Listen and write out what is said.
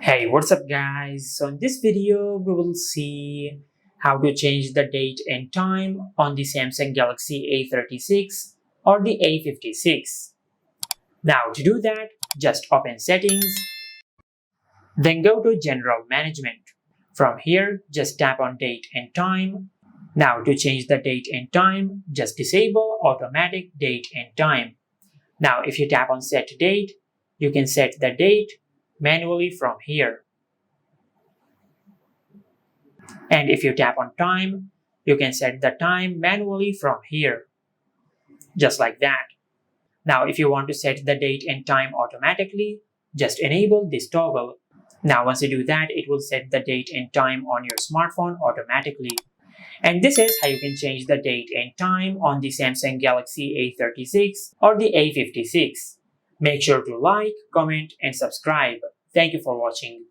Hey, what's up guys? So in this video, we will see how to change the date and time on the Samsung Galaxy A36 or the A56. Now to do that, just open Settings, then go to General Management. From here, just tap on Date and Time. Now to change the date and time, just disable Automatic Date and Time. Now if you tap on Set Date, you can set the date manually from here. And if you tap on time, you can set the time manually from here, just like that. Now, if you want to set the date and time automatically, just enable this toggle. Now, once you do that, it will set the date and time on your smartphone automatically. And this is how you can change the date and time on the Samsung Galaxy A36 or the A56. Make sure to like, comment, and subscribe. Thank you for watching.